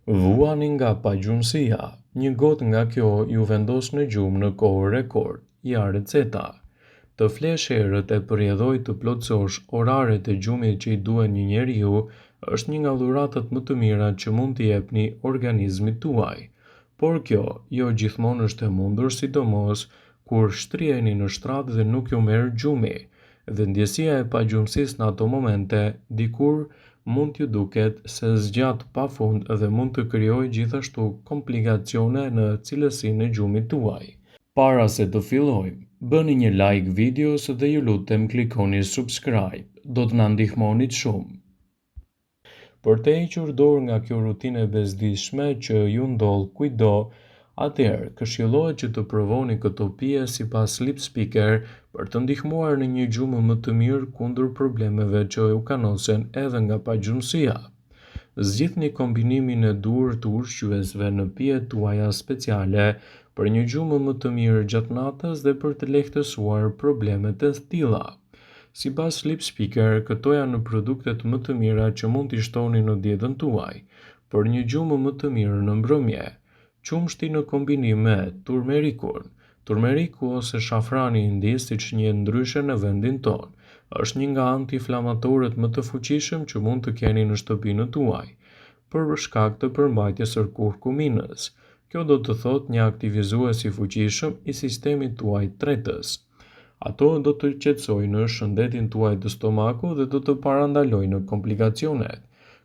Vuani nga pagjumësia, një gotë nga kjo ju vendos në gjumë në kohë rekord, ja receta. Të flesh herët e përjedhoj të plotësosh oraret e gjumit që i duhen një njeriu është një nga dhuratat më të mira që mund t'i jepni organizmit tuaj. Por kjo jo gjithmonë është e mundur, sidomos kur shtriheni në shtrat dhe nuk ju merr gjumi, dhe ndjesia e pagjumësisë në ato momente dikur mund t'ju duket se zgjat pafund dhe mund të krijojë gjithashtu komplikacione në cilësinë e gjumit tuaj. Para se të fillojmë, bëni një like videos dhe ju lutem klikoni subscribe, do të na ndihmonit shumë. Për të hequr dorë nga kjo rutinë e bezdishme që ju ndodh kujdo, atëherë këshillohet që të provoni këto pije sipas Sleep Speaker për të ndihmuar në një gjumë më të mirë kundër problemeve që ju kanosen edhe nga pagjumësia. Zgjidhni kombinimin e duhur të ushqyesve në pijet tuaja speciale për një gjumë më të mirë gjatë natës dhe për të lehtësuar problemet e tilla. Sipas Sleep Speaker, këto janë produktet më të mira që mund t'i shtoni në dietën tuaj për një gjumë më të mirë në mbrëmje. Qumshti në kombinim me turmerikun. Turmeriku ose shafrani indis, siç njihet ndryshe në vendin tonë, është një nga antiinflamatorët më të fuqishëm që mund të keni në shtëpinë tuaj, për shkak të përmbajtjes së kurkuminës. Kjo do të thotë një aktivizues i fuqishëm i sistemit tuaj tretës. Ato do të qetësojnë shëndetin tuaj të stomakut dhe do të parandalojnë komplikacionet.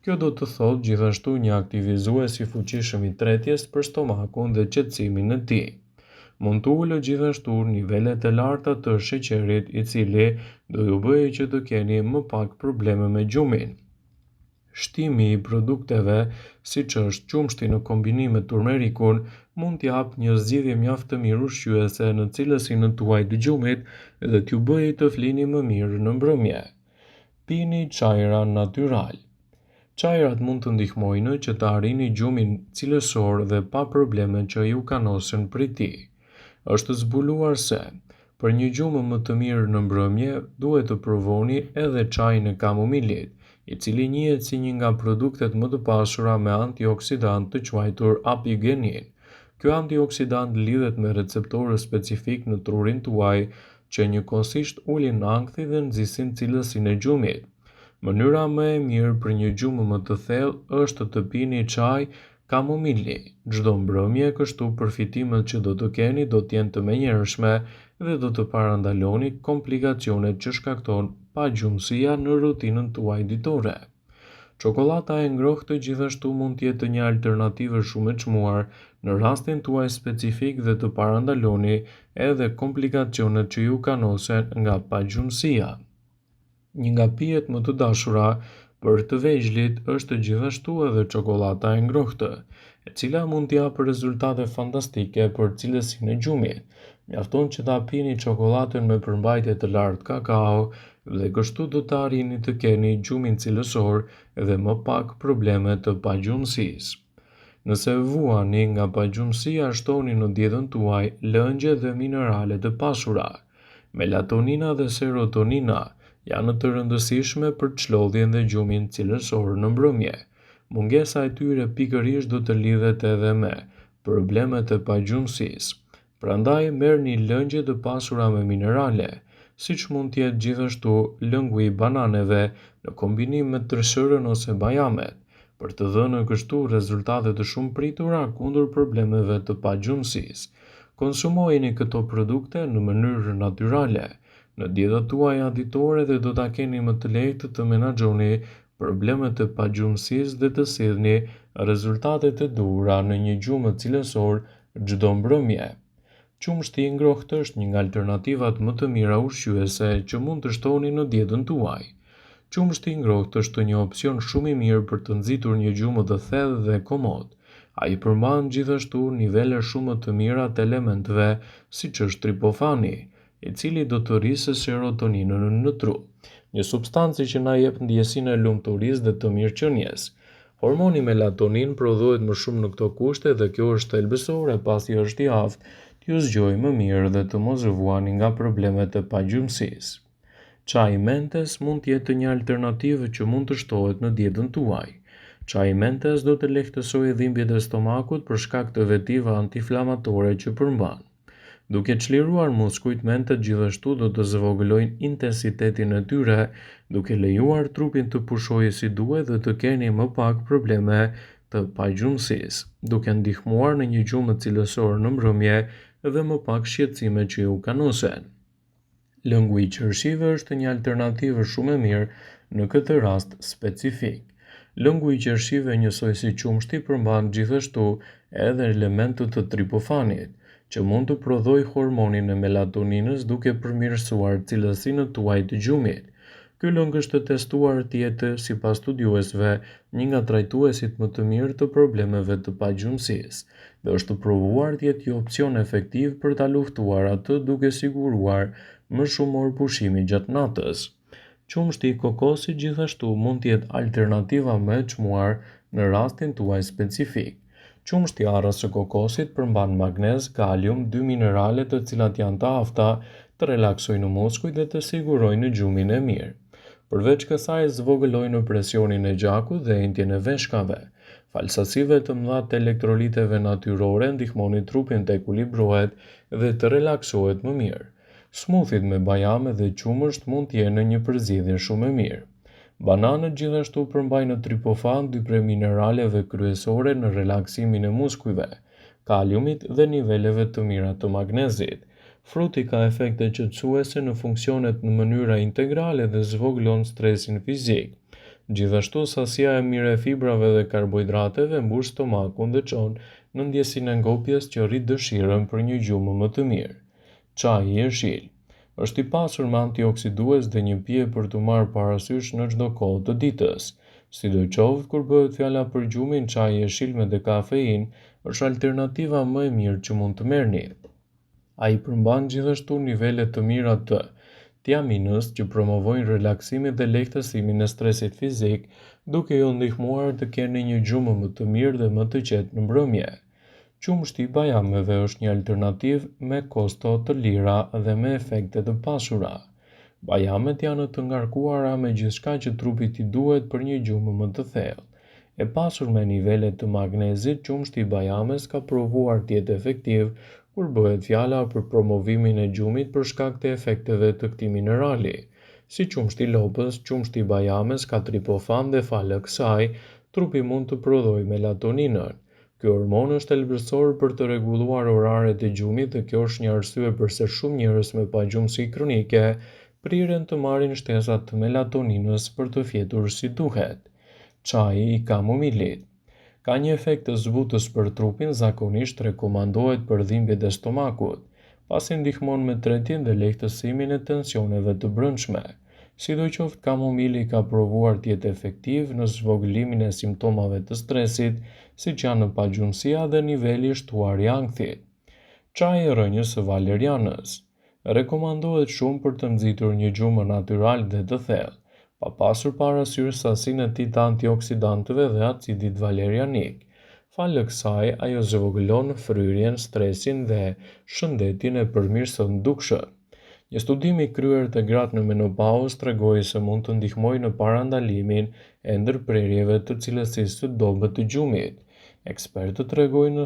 Kjo do të thotë gjithashtu një aktivizues i fuqishëm i tretjes për stomakun dhe qetësimin e tij. Mund të ulë gjithashtu nivelet e larta të sheqerit, i cili do ju bëjë që të keni më pak probleme me gjumin. Shtimi i produkteve, siç është qumshti në kombinim me turmerikun, mund t'jap një zgjidhje mjaft të mirë ushqyese në cilësinë tuaj të gjumit dhe t'ju bëjë të flini më mirë në mbrëmje. Pini çajra natyral. Çajrat mund të ndihmojnë që të arrini gjumin cilësor dhe pa probleme që ju kanosen prej tij. Është zbuluar se për një gjumë më të mirë në mbrëmje, duhet të provoni edhe çajin e kamomilit, i cili njihet si një nga produktet më të pasura me antioksidant të quajtur apigenin. Ky antioksidant lidhet me receptorë specifik në trurin tuaj që njëkohësisht ulin ankthi dhe nxisin cilësinë e gjumit. Mënyra më e mirë për një gjumë më të thellë është të pini çaj kamomili çdo mbrëmje, kështu përfitimet që do të keni do të jenë të menjëhershme dhe do të parandaloni komplikacionet që shkakton pagjumësia në rutinën tuaj ditore. Çokolata e ngrohtë gjithashtu mund të jetë një alternativë shumë e çmuar në rastin tuaj specifik dhe të parandaloni edhe komplikacionet që ju kanosen nga pagjumësia. Një nga pijet më të dashura për të vegjëlit është gjithashtu edhe çokolata e ngrohtë, e cila mund të japë rezultate fantastike për cilësinë e gjumit. Mjafton që ta pini çokoladën me përmbajtje të lartë kakao dhe kështu do të arrini të keni gjumin cilësor dhe më pak probleme të pagjumësisë. Nëse vuani nga pagjumësia, shtoni në dietën tuaj lëngje dhe minerale të pasura. Melatonina dhe serotonina janë të rëndësishme për çlodhjen dhe gjumin cilësor në mbrëmje. Mungesa e tyre pikërisht do të lidhet edhe me problemet e pagjumësisë. Prandaj merrni lëngje të pasura me minerale, siç mund të jetë gjithashtu lëngu i bananeve në kombinim me tërshërën ose bajamet, për të dhënë kështu rezultate të shumëpritura kundër problemeve të pagjumësisë. Konsumojeni këto produkte në mënyrë natyrale në dietat tuaja ditore dhe do ta keni më të lehtë të menaxhoni problemet e pagjumësisë dhe të sillni rezultate të duhura në një gjumë cilësor çdo mbrëmje. Qumshti i ngrohtë është një nga alternativat më të mira ushqyese që mund të shtoni në dietën tuaj. Qumshti i ngrohtë është një opsion shumë i mirë për të nxitur një gjumë të thellë dhe komod. Ai përmban gjithashtu nivele shumë të mira të elementeve, siç është triptofani, i cili do të rrisë serotoninën në tru, një substancë që na jep ndjesinë e lumturisë dhe të mirëqenies. Hormoni melatonin prodhohet më shumë në këto kushte dhe kjo është thelbësore pasi është i aftë t'ju zgjojë më mirë dhe të mos vuani nga problemet e pagjumësisë. Çaji mentes mund të jetë një alternativë që mund të shtohet në dietën tuaj. Çaji mentes do të lehtësojë dhimbjet e stomakut për shkak të vetive antiinflamatore që përmban. Duke çliruar muskujt, mentet gjithashtu do të zvogëlojnë intensitetin e tyre, duke lejuar trupin të pushojë si duhet dhe të keni më pak probleme të pajgjumësisë, duke ndihmuar në një gjumë cilësore në mbrëmje dhe më pak shqetësime që ju kanosen. Lëngu i qershive është një alternativë shumë e mirë në këtë rast specifik. Lëngu i qershive njësoj si qumshti përmban gjithashtu edhe elementet të tripofanit, që mund të prodhojë hormonin e melatoninës duke përmirësuar cilësinë tuaj të gjumit. Ky lëng është testuar të jetë, sipas studiuesve, një nga trajtuesit më të mirë të problemeve të pajgjumësisë dhe është provuar të jetë një opcion efektiv për ta luftuar atë duke siguruar më shumë orë pushimi gjatë natës. Qumshti i kokosit gjithashtu mund të jetë alternativa më e çmuar në rastin tuaj specifik. Qumshti i arrës së kokosit përmban magnez, kalium, dy minerale të cilat janë të afta të relaksojnë muskujt dhe të sigurojnë gjumin e mirë. Përveç kësaj zvogëlojnë presionin e gjakut dhe entjen e veshkave. Falsasive të mëdha të elektroliteve natyrore ndihmonin trupin të ekuilibrohet dhe të relaksohet më mirë. Smoothit me bajame dhe qumësht mund të jenë një përzgjedhje shumë e mirë. Bananët gjithashtu përmbajnë tripofan, dy prej mineraleve kryesore në relaksimin e muskujve, kaliumit dhe niveleve të mira të magnezit. Fruti ka efekte qetësuese në funksionet në mënyra integrale dhe zvogëlon stresin fizik. Gjithashtu, sasia e mirë e fibrave dhe karbohidrateve mbush stomakun dhe çon në ndjesinë e ngopjes që rrit dëshirën për një gjumë më të mirë. Çaji i jeshil është i pasur me antioksidues dhe një pije për të marrë parasysh në çdo kohë të ditës. Sidoqoftë, kur bëhet fjala për gjumin, çaji i jeshil me dekafein është alternativa më e mirë që mund të merrni. Ai përmban gjithashtu nivele të mira të tiaminës që promovojnë relaksimin dhe lehtësimin e stresit fizik, duke ju ndihmuar të keni një gjumë më të mirë dhe më të qetë në mbrëmje. Qumshti i bajameve është një alternativë me kosto të lira dhe me efekte të pasura. Bajamet janë të ngarkuara me gjithçka që trupit i duhet për një gjumë më të thellë. E pasur me nivele të magnezit, qumshti i bajames ka provuar të jetë efektiv kur bëhet fjala për promovimin e gjumit për shkak të efekteve të këtij minerali. Si qumshti i lopës, qumshti i bajames ka tripofan dhe falë kësaj, trupi mund të prodhojë melatoninën. Ky hormon është ëlbërsor për të rregulluar oraret e gjumit dhe kjo është një arsye pse shumë njerëz me pagjumësi kronike priren të marrin shtesat të melatoninës për të fjetur si duhet. Çaji i kamomilit ka një efekt të zbutës për trupin, zakonisht rekomandohet për dhimbjet e stomakut, pasi ndihmon me tretjen dhe lehtësimin e tensioneve të brendshme. Sidoqoftë, kamomili ka provuar të jetë efektiv në zvogëlimin e simptomave të stresit, siç janë pagjumësia dhe niveli i shtuar i ankthit. Çaji i rrënjës së valerianës rekomandohet shumë për të nxitur një gjumë natyral dhe të thellë, pa pasur parasysh sasinë e tij të antioksidantëve dhe acidit valerianik. Falë kësaj, ajo zvogëlon fryrjen, stresin dhe shëndetin e përmirëson dukshën. Një studim i kryer te gratë në menopauzë tregoi se mund të ndihmojë në parandalimin e ndërprerjeve të cilësisë së dobët të gjumit. Ekspertët tregojnë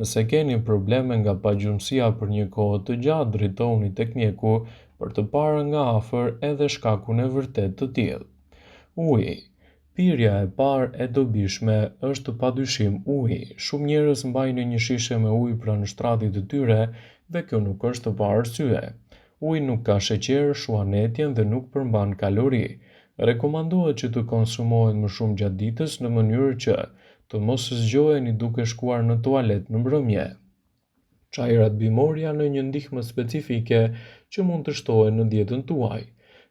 nëse keni probleme nga pagjumësia për një kohë të gjatë, drejtohuni tek mjeku për të parë nga afër edhe shkakun e vërtetë të tillë. Uji. Pirja e parë e dobishme është padyshim uji. Shumë njerëz mbajnë një shishe me ujë pranë shtratit të tyre dhe kjo nuk është pa arsye. Uji nuk ka sheqer, shuanetjen dhe nuk përmban kalori. Rekomandohet që të konsumohet më shumë gjatë ditës në mënyrë që të mos zgjoheni duke shkuar në tualet në mbrëmje. Çajrat bimor janë një ndihmë specifike që mund të shtohen në dietën tuaj.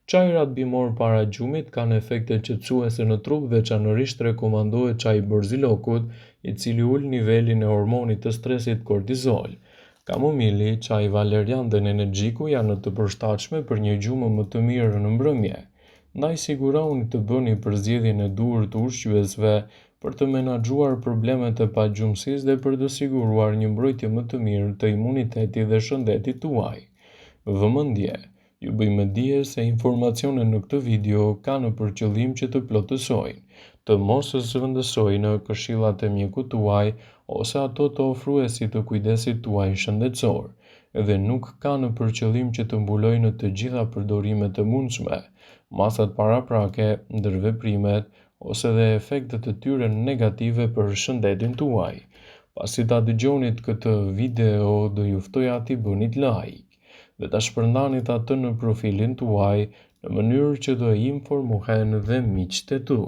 Çajrat bimor para gjumit kanë efekte qetësuese në trup, veçanërisht rekomandohet çaji i borzilokut, i cili ul nivelin e hormonit të stresit kortizol. Kamomili, çaji valerian dhe energjiku janë të përshtatshme për një gjumë më të mirë në mbrëmje. Ndaj sigurohuni të bëni përzgjedhjen e duhur të ushqyesve për të menaxhuar problemet e pagjumësisë dhe për të siguruar një mbrojtje më të mirë të imunitetit dhe shëndetit tuaj. Vëmendje. Ju bëjmë dije se informacionet në këtë video kanë për qëllim që të plotësojnë. të mos zëvendësoj në këshillat e mjekut tuaj ose ato të ofruesit të kujdesit tuaj shëndetësor, dhe nuk ka në përqëllim që të mbulojnë të gjitha përdorimet e mundshme, masat paraprake, ndërveprimet ose dhe efektet e tyre negative për shëndetin tuaj. Pasi ta dëgjonit këtë video, do ju ftoja t'i bënit like dhe ta shpërndanit atë në profilin tuaj në mënyrë që të informohen dhe miqtë e tu.